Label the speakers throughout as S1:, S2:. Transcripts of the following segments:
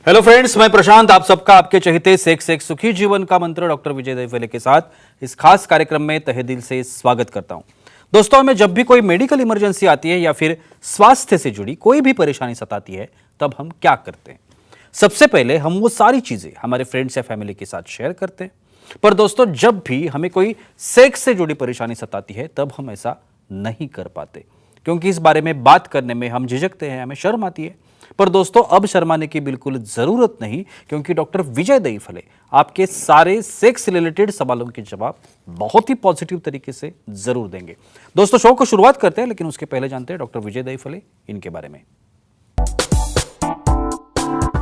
S1: Hello friends, मैं प्रशांत आप सबका आपके चहेते सेक्स एक सुखी जीवन का मंत्र डॉक्टर विजय दहीफले के साथ इस खास कार्यक्रम में तहे दिल से स्वागत करता हूं। दोस्तों, हमें जब भी कोई मेडिकल इमरजेंसी आती है या फिर स्वास्थ्य से जुड़ी कोई भी परेशानी सताती है, तब हम क्या करते हैं? सबसे पहले हम वो सारी चीजें हमारे फ्रेंड्स या फैमिली के साथ शेयर करते हैं। पर दोस्तों, जब भी हमें कोई सेक्स से जुड़ी परेशानी सताती है, तब हम ऐसा नहीं कर पाते, क्योंकि इस बारे में बात करने में हम झिझकते हैं, हमें शर्म आती है। पर दोस्तों, अब शर्माने की बिल्कुल जरूरत नहीं, क्योंकि डॉक्टर विजय दहीफले आपके सारे सेक्स रिलेटेड सवालों के जवाब बहुत ही पॉजिटिव तरीके से जरूर देंगे। दोस्तों, शो को शुरुआत करते हैं, लेकिन उसके पहले जानते हैं डॉक्टर विजय दहीफले इनके बारे में।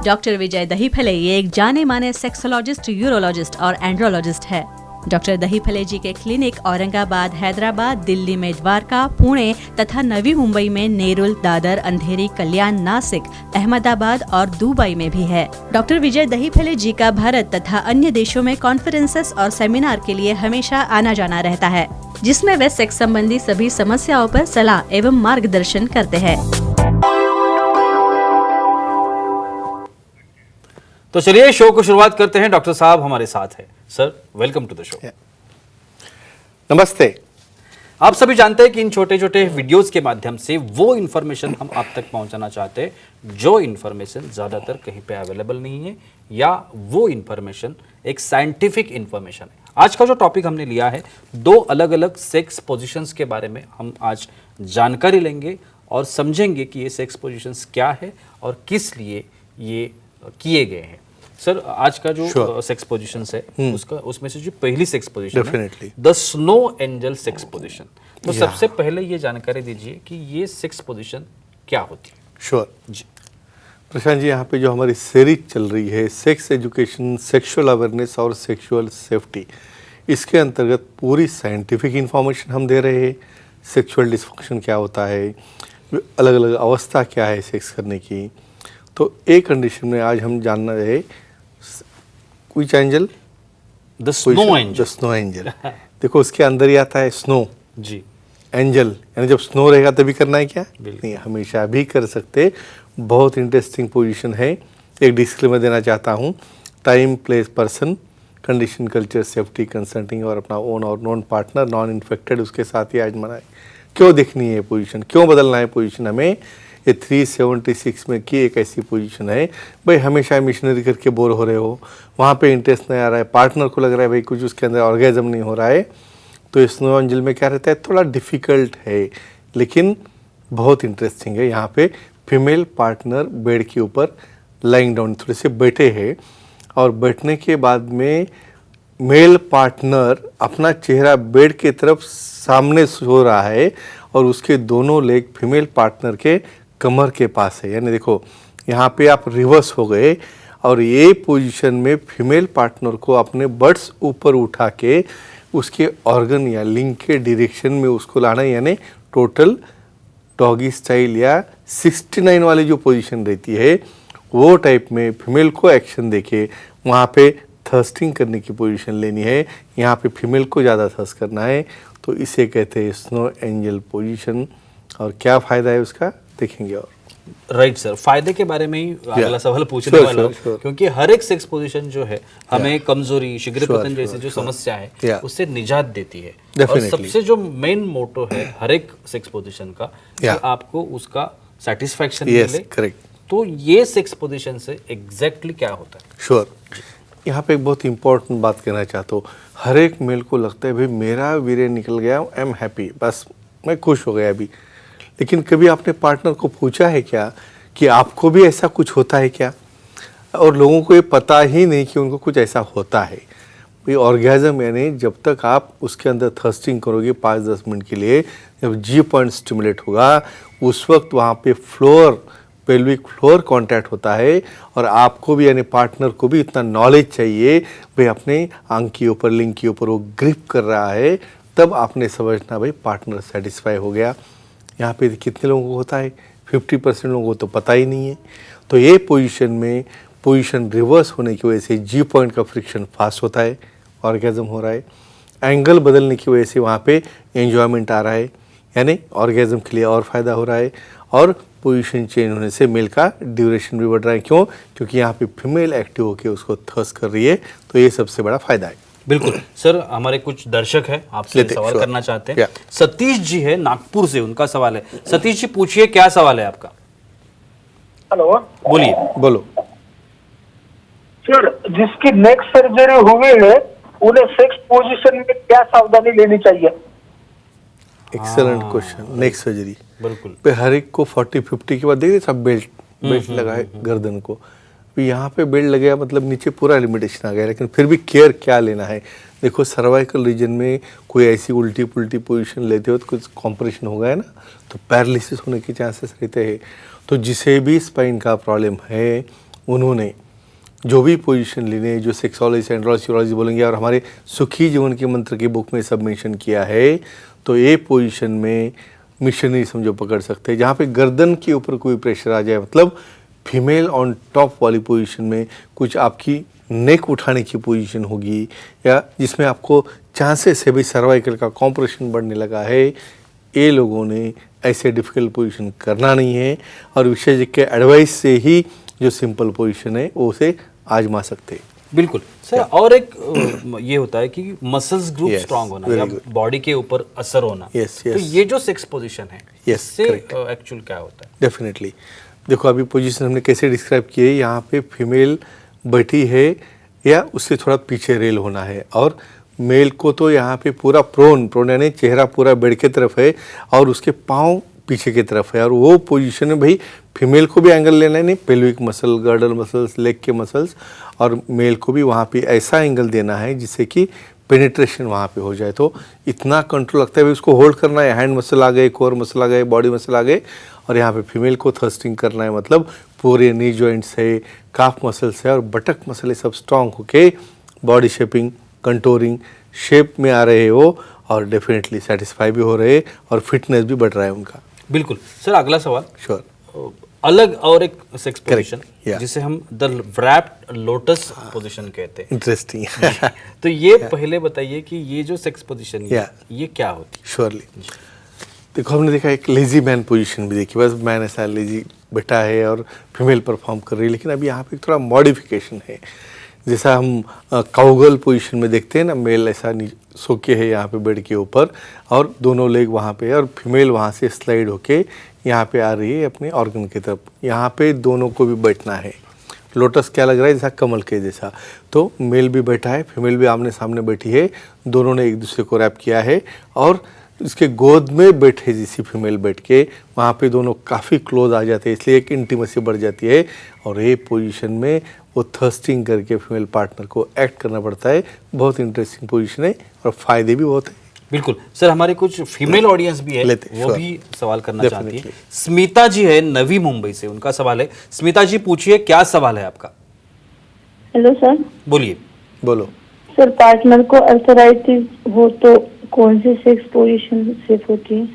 S2: डॉक्टर विजय दहीफले ये एक जाने माने सेक्सोलॉजिस्ट, यूरोलॉजिस्ट और एंड्रोलॉजिस्ट है। डॉक्टर दहीफले जी के क्लिनिक औरंगाबाद, हैदराबाद, दिल्ली में द्वारका, पुणे तथा नवी मुंबई में नेरुल, दादर, अंधेरी, कल्याण, नासिक, अहमदाबाद और दुबई में भी है। डॉक्टर विजय दहीफले जी का भारत तथा अन्य देशों में कॉन्फ्रेंसेस और सेमिनार के लिए हमेशा आना जाना रहता है, जिसमें वे सेक्स संबंधी सभी समस्याओं पर सलाह एवं मार्गदर्शन करते हैं।
S1: तो चलिए शो को शुरुआत करते हैं। डॉक्टर साहब हमारे साथ है। Sir, welcome to the show.
S3: नमस्ते।
S1: आप सभी जानते हैं कि इन छोटे छोटे वीडियोस के माध्यम से वो इन्फॉर्मेशन हम आप तक पहुंचाना चाहते हैं जो इन्फॉर्मेशन ज्यादातर कहीं पे अवेलेबल नहीं है, या वो इन्फॉर्मेशन एक साइंटिफिक इन्फॉर्मेशन है। आज का जो टॉपिक हमने लिया है, दो अलग अलग सेक्स पोजीशंस के बारे में हम आज जानकारी लेंगे और समझेंगे कि ये सेक्स पोजीशंस क्या है और किस लिए ये किए गए हैं। सर, आज का जो सेक्स पोजीशंस है उसमें से जो पहली सेक्स पोजीशन है, the snow angel sex position. तो सबसे पहले ये जानकारी दीजिए कि ये सेक्स पोजीशन क्या होती है।
S3: श्योर जी प्रशांत जी, यहाँ पे जो हमारी सीरीज चल रही है सेक्स एजुकेशन, सेक्सुअल अवेयरनेस और सेक्सुअल सेफ्टी, इसके अंतर्गत पूरी साइंटिफिक इंफॉर्मेशन हम दे रहे हैं। सेक्सुअल डिस्फंक्शन क्या होता है, अलग अलग अवस्था क्या है सेक्स करने की। तो एक कंडीशन में आज हम जानना है कुछ एंजल,
S1: द स्नो
S3: एंजल। देखो, उसके अंदर ही आता है स्नो
S1: जी,
S3: एंजल, यानी जब स्नो रहेगा तभी करना है क्या? नहीं, हमेशा भी कर सकते। बहुत इंटरेस्टिंग पोजीशन है। एक डिस्क्लेमर देना चाहता हूँ, time, place, person, condition, culture, safety, consulting और अपना ओन और नॉन पार्टनर, नॉन इन्फेक्टेड, उसके साथ ही आजमाना है। क्यों देखनी है पोजीशन, क्यों बदलना है पोजीशन हमें? ये 376 में की एक ऐसी पोजीशन है, भाई हमेशा मिशनरी करके बोर हो रहे हो, वहाँ पे इंटरेस्ट नहीं आ रहा है, पार्टनर को लग रहा है भाई कुछ उसके अंदर ऑर्गेजम नहीं हो रहा है, तो स्नो एंजल में क्या रहता है, थोड़ा डिफ़िकल्ट है लेकिन बहुत इंटरेस्टिंग है। यहाँ पे फीमेल पार्टनर बेड के ऊपर लाइंग डाउन थोड़े से बैठे हैं और बैठने के बाद में मेल पार्टनर अपना चेहरा बेड के तरफ सामने सो रहा है और उसके दोनों लेग फीमेल पार्टनर के कमर के पास है। यानी देखो, यहाँ पे आप रिवर्स हो गए और ये पोजीशन में फीमेल पार्टनर को अपने बट्स ऊपर उठा के उसके ऑर्गन या लिंग के डायरेक्शन में उसको लाना, यानी टोटल डॉगी स्टाइल या 69 वाली जो पोजीशन रहती है वो टाइप में फीमेल को एक्शन देके वहाँ पे थर्स्टिंग करने की पोजीशन लेनी है। यहाँ पे फीमेल को ज़्यादा थर्स्ट करना है, तो इसे कहते हैं स्नो एंजल पोजीशन। और क्या फ़ायदा है उसका देखेंगे। और
S1: राइट सर, फायदे के बारे में ही अगला सवाल पूछने वाला हूं, क्योंकि हर एक सेक्स पोजीशन जो है हमें कमजोरी, शीघ्र पतन जैसे जो समस्या है उससे निजात देती है। और सबसे जो मेन मोटो है हर एक सेक्स पोजीशन का कि आपको उसका सेटिस्फैक्शन मिले।
S3: करेक्ट।
S1: तो ये सेक्स पोजीशन से एग्जैक्टली क्या होता है?
S3: श्योर। यहाँ पे एक बहुत इंपॉर्टेंट बात कहना चाहता हूँ। हर एक मेल को लगता है भाई मेरा वीर्य निकल गया, आई एम हैप्पी, बस मैं खुश हो गया अभी। लेकिन कभी आपने पार्टनर को पूछा है क्या कि आपको भी ऐसा कुछ होता है क्या? और लोगों को ये पता ही नहीं कि उनको कुछ ऐसा होता है। भाई ऑर्गेज़म यानी जब तक आप उसके अंदर थर्स्टिंग करोगे 5-10 मिनट के लिए, जब जी पॉइंट स्टिमुलेट होगा उस वक्त वहाँ पे फ्लोर, पेल्विक फ्लोर कांटेक्ट होता है और आपको भी यानी पार्टनर को भी इतना नॉलेज चाहिए भाई अपने आंख के ऊपर, लिंग के ऊपर वो ग्रिप कर रहा है, तब आपने समझना भाई पार्टनर सेटिस्फाई हो गया। यहाँ पे कितने लोगों को होता है? 50% लोगों को तो पता ही नहीं है। तो ये पोजीशन में पोजीशन रिवर्स होने की वजह से जी पॉइंट का फ्रिक्शन फास्ट होता है, ऑर्गेज़म हो रहा है। एंगल बदलने की वजह से वहाँ पे एंजॉयमेंट आ रहा है। यानी ऑर्गेजम के लिए और फायदा हो रहा है, और पोजीशन चेंज होने से मेल का ड्यूरेशन भी बढ़ रहा है। क्यों? क्योंकि यहाँ पे फीमेल एक्टिव होकर उसको थर्स्ट कर रही है, तो ये सबसे बड़ा फायदा है।
S1: बिल्कुल सर, हमारे कुछ दर्शक हैं आपसे सवाल करना चाहते हैं। सतीश जी है नागपुर से, उनका सवाल है। सतीश जी पूछिए, क्या सवाल है आपका?
S4: हेलो,
S1: बोलिए।
S3: बोलो।
S4: सर जिसकी नेक सर्जरी हुई है उन्हें सेक्स पोजीशन में क्या सावधानी लेनी चाहिए?
S3: Excellent question. नेक्स्ट सर्जरी
S1: बिल्कुल
S3: पे हर एक को 40-50 के बाद देखिए सब बेल्ट लगा है गर्दन को। तो यहाँ पे बेल्ट लग गया मतलब नीचे पूरा लिमिटेशन आ गया, लेकिन फिर भी केयर क्या लेना है? देखो सर्वाइकल रीजन में कोई ऐसी उल्टी पुल्टी पोजीशन लेते हो तो कुछ कॉम्प्रेशन हो गया ना, तो पैरालिसिस होने के चांसेस रहते हैं। तो जिसे भी स्पाइन का प्रॉब्लम है उन्होंने जो भी पोजीशन लेने, जो सेक्सोलॉजी एंड्रोलॉजी बोलेंगे, और हमारे सुखी जीवन के मंत्र की बुक में सब मेंशन किया है, तो ये पोजीशन में मिशनरी समझो पकड़ सकते हैं। जहाँ पे गर्दन के ऊपर कोई प्रेशर आ जाए, मतलब फीमेल ऑन टॉप वाली पोजीशन में कुछ आपकी नेक उठाने की पोजीशन होगी, या जिसमें आपको चांसेस है भी सर्वाइकल का कॉम्प्रेशन बढ़ने लगा है, ये लोगों ने ऐसे डिफिकल्ट पोजीशन करना नहीं है, और विशेषज्ञ के एडवाइस से ही जो सिंपल पोजीशन है वो उसे आजमा सकते हैं।
S1: बिल्कुल सर। और एक ये होता है कि मसल्स ग्रुप
S3: Yes,
S1: स्ट्रांग होना
S3: very
S1: या
S3: good.
S1: बॉडी के ऊपर असर होना।
S3: Yes,
S1: तो
S3: yes.
S1: ये जो सेक्स पोजीशन है,
S3: Yes,
S1: इससे
S3: correct.
S1: एक्चुअल क्या होता है?
S3: डेफिनेटली देखो अभी पोजीशन हमने कैसे डिस्क्राइब की है, यहाँ पे फीमेल बैठी है या उससे थोड़ा पीछे रेल होना है, और मेल को तो यहाँ पे पूरा प्रोन यानी चेहरा पूरा बेड के तरफ है और उसके पाँव पीछे की तरफ है, और वो पोजीशन में भाई फीमेल को भी एंगल लेना है, नहीं pelvic muscle, girdle muscles, leg के मसल्स, और मेल को भी वहाँ पे ऐसा एंगल देना है जिससे कि पेनिट्रेशन वहाँ पे हो जाए। तो इतना कंट्रोल लगता है भाई उसको होल्ड करना है, हैंड मसल आ गए, कोर मसल आ गए, बॉडी मसल आ गए, और यहाँ पे फीमेल को थर्स्टिंग करना है, मतलब पूरे नी जॉइंट्स है, काफ मसल्स है और बटक मसल सब स्ट्रांग होके बॉडी शेपिंग, कंटोरिंग शेप में आ रहे हो, और डेफिनेटली सेटिस्फाई भी हो रहे और फिटनेस भी बढ़ रहा है उनका।
S1: बिल्कुल सर। अगला सवाल,
S3: श्योर।
S1: अलग और एक सेक्स पोजीशन
S3: yeah.
S1: जिसे हम द रैप्ड लोटस पोजीशन कहते हैं।
S3: इंटरेस्टिंग।
S1: तो ये पहले बताइए कि ये जो सेक्स पोजीशन है ये क्या होती है?
S3: श्योरली देखो हमने देखा एक लेजी मैन पोजीशन भी देखी, बस मैन ऐसा लेजी बैठा है और फीमेल परफॉर्म कर रही है, लेकिन अभी यहाँ पे थोड़ा मॉडिफिकेशन है। जैसा हम काउगर्ल पोजीशन में देखते हैं ना, मेल ऐसा सो के है यहाँ पे बेड के ऊपर और दोनों लेग वहाँ पे है, और फीमेल वहाँ से स्लाइड होके यहाँ पे आ रही है अपने ऑर्गन की तरफ। यहाँ पे दोनों को भी बैठना है। लोटस क्या लग रहा है? जैसा कमल के जैसा। तो मेल भी बैठा है, फीमेल भी आमने सामने बैठी है, दोनों ने एक दूसरे को रैप किया है, और इसके गोद में बैठे जैसी फीमेल बैठ के वहाँ पे दोनों काफ़ी क्लोज आ जाते हैं, इसलिए एक इंटीमेसी बढ़ जाती है, और ये पोजीशन में वो थर्स्टिंग करके फीमेल पार्टनर को एक्ट करना पड़ता है। बहुत इंटरेस्टिंग पोजीशन है और फायदे भी बहुत है।
S1: बिल्कुल सर। हमारे कुछ फीमेल ऑडियंस भी है, वो भी सवाल करना चाहती है। स्मिता जी है नवी मुंबई से, उनका सवाल है। स्मिता जी पूछिए, क्या सवाल है आपका?
S5: Hello sir.
S1: बोलिए।
S3: बोलो।
S5: सर पार्टनर को अल्सराइटिस हो तो कौन सी सेक्स पोजीशन सेफ होती है?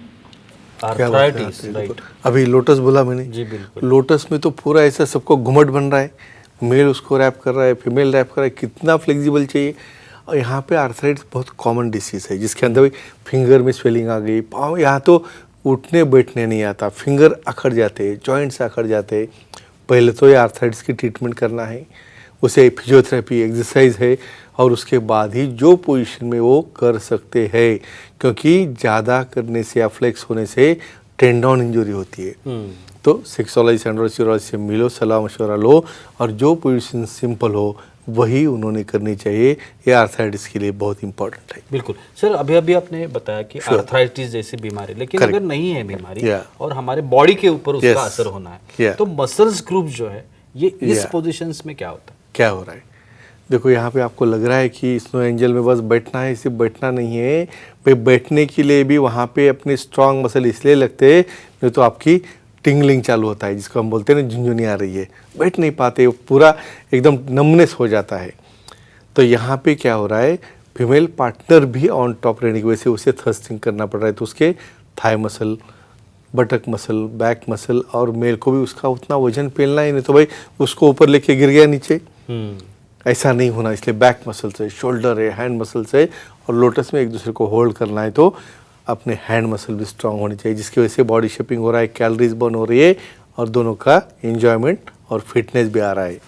S1: Arthritis, right.
S3: अभी लोटस बोला मैंने
S1: जी बिल्कुल।
S3: लोटस में तो पूरा ऐसा सबको घुमट बन रहा है, मेल उसको रैप कर रहा है, फीमेल रैप कर रहा है, कितना फ्लेक्सिबल चाहिए। और यहाँ पे आर्थराइटिस बहुत कॉमन डिसीज़ है, जिसके अंदर फिंगर में स्वेलिंग आ गई, पाँव, यहाँ तो उठने बैठने नहीं आता, फिंगर अखड़ जाते हैं, जॉइंट्स अखड़ जाते हैं। पहले तो ये आर्थराइटिस की ट्रीटमेंट करना है, उसे फिजियोथेरेपी, एक्सरसाइज है, और उसके बाद ही जो पोजीशन में वो कर सकते हैं, क्योंकि ज़्यादा करने से या फ्लेक्स होने से टेंडन इंजरी होती है। तो सेक्सोलॉजी एंड्रोलॉजी से मिलो, सलाह मशवरा लो, और जो पोजीशन सिंपल हो वही उन्होंने करनी चाहिए। ये आर्थराइटिस के लिए बहुत इंपॉर्टेंट है।
S1: बिल्कुल सर। अभी अभी आपने बताया कि आर्थराइटिस जैसी बीमारी, लेकिन अगर नहीं है बीमारी और हमारे बॉडी के ऊपर उसका असर होना है, तो मसल्स ग्रुप जो है ये इस पोजीशंस में क्या होता है?
S3: क्या हो रहा है? देखो यहाँ पे आपको लग रहा है कि स्नो एंजल में बस बैठना है, सिर्फ बैठना नहीं है भाई। बैठने के लिए भी वहाँ पे अपने स्ट्रांग मसल इसलिए लगते हैं, नहीं तो आपकी टिंगलिंग चालू होता है, जिसको हम बोलते हैं ना झुंझुनी आ रही है, बैठ नहीं पाते, पूरा एकदम नमनेस हो जाता है। तो यहाँ पे क्या हो रहा है, फीमेल पार्टनर भी ऑन टॉप रहने की वजह से उसे थर्स्टिंग करना पड़ रहा है, तो उसके thigh muscle, बटक muscle, back muscle, और मेल को भी उसका उतना वजन पेलना ही नहीं, तो भाई उसको ऊपर लेके गिर गया नीचे, ऐसा नहीं होना। इसलिए बैक मसल से, शोल्डर है, हैंड मसल से, और लोटस में एक दूसरे को होल्ड करना है। तो अपने हैंड मसल भी स्ट्रांग होनी चाहिए, जिसकी वजह से बॉडी शेपिंग हो रहा है, कैलोरीज बर्न हो रही है और दोनों का एंजॉयमेंट और फिटनेस भी आ रहा है।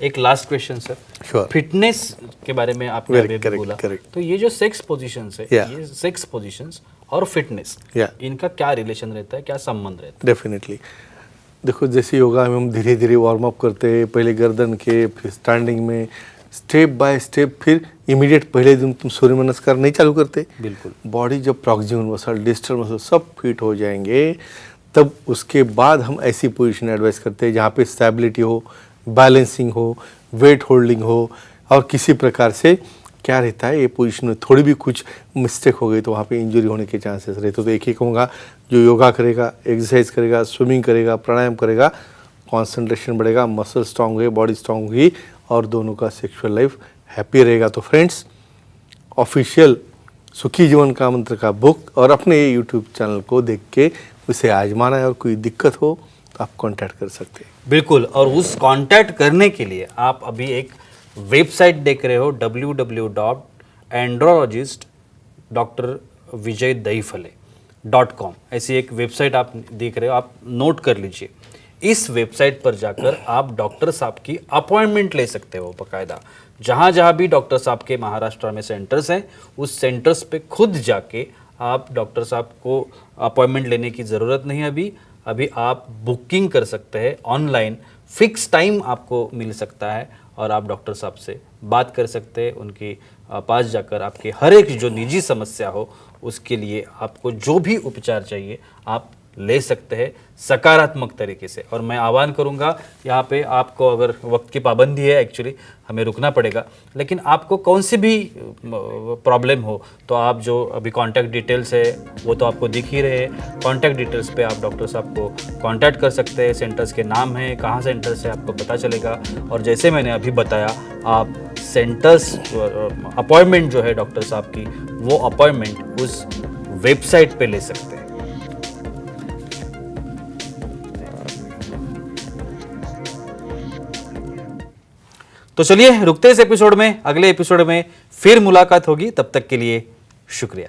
S1: एक last question sir,
S3: Sure.
S1: Fitness के बारे में आपने
S3: Very
S1: अभी
S3: correct,
S1: बोला,
S3: correct.
S1: तो ये जो सेक्स पोजीशंस है,
S3: Yeah.
S1: ये सेक्स पोजीशंस और फिटनेस,
S3: Yeah.
S1: इनका क्या रिलेशन रहता है, क्या संबंध रहता है?
S3: डेफिनेटली देखो, जैसे योगा में हम धीरे धीरे वार्म अप करते हैं, पहले गर्दन के, फिर स्टैंडिंग में, स्टेप बाय स्टेप, फिर इमीडिएट पहले दिन तुम सूर्य नमस्कार नहीं चालू करते।
S1: बिल्कुल।
S3: बॉडी जब प्रॉक्सिमल मसल, डिस्टल मसल सब फिट हो जाएंगे, तब उसके बाद हम ऐसी पोजीशन एडवाइस करते हैं जहाँ पे स्टेबिलिटी हो, बैलेंसिंग हो, वेट होल्डिंग हो, और किसी प्रकार से क्या रहता है, ये पोजीशन में थोड़ी भी कुछ मिस्टेक हो गई तो वहाँ पे इंजरी होने के चांसेस रहते। तो एक ही कहूँगा, जो योगा करेगा, एक्सरसाइज करेगा, स्विमिंग करेगा, प्राणायाम करेगा, कंसंट्रेशन बढ़ेगा, मसल स्ट्रांग होगी, बॉडी स्ट्रांग होगी और दोनों का सेक्सुअल लाइफ हैप्पी रहेगा। तो फ्रेंड्स, ऑफिशियल सुखी जीवन का मंत्र का बुक और अपने यूट्यूब चैनल को देख के उसे आजमाना है, और कोई दिक्कत हो तो आप कांटेक्ट कर सकते हैं।
S1: बिल्कुल, और उस कांटेक्ट करने के लिए आप अभी एक वेबसाइट देख रहे हो, www.andrologist.drvijaydahiphale.com, ऐसी एक वेबसाइट आप देख रहे हो, आप नोट कर लीजिए। इस वेबसाइट पर जाकर आप डॉक्टर साहब की अपॉइंटमेंट ले सकते हो बाकायदा। जहाँ जहाँ भी डॉक्टर साहब के महाराष्ट्र में सेंटर्स हैं, उस सेंटर्स पे खुद जाके आप डॉक्टर साहब को अपॉइंटमेंट लेने की ज़रूरत नहीं। अभी आप बुकिंग कर सकते हैं ऑनलाइन, फिक्स टाइम आपको मिल सकता है और आप डॉक्टर साहब से बात कर सकते हैं। उनके पास जाकर आपके हर एक जो निजी समस्या हो, उसके लिए आपको जो भी उपचार चाहिए आप ले सकते हैं सकारात्मक तरीके से। और मैं आह्वान करूंगा, यहाँ पे आपको अगर वक्त की पाबंदी है, एक्चुअली हमें रुकना पड़ेगा, लेकिन आपको कौन सी भी प्रॉब्लम हो तो आप जो अभी कांटेक्ट डिटेल्स है वो तो आपको दिख ही रहे हैं। कांटेक्ट डिटेल्स पे आप डॉक्टर साहब को कांटेक्ट कर सकते हैं। सेंटर्स के नाम है, कहाँ सेंटर्स है आपको पता चलेगा। और जैसे मैंने अभी बताया, आप सेंटर्स अपॉइंटमेंट जो है डॉक्टर साहब की, वो अपॉइंटमेंट उस वेबसाइट पे ले सकते हैं। तो चलिए रुकते इस एपिसोड में, अगले एपिसोड में फिर मुलाकात होगी। तब तक के लिए शुक्रिया।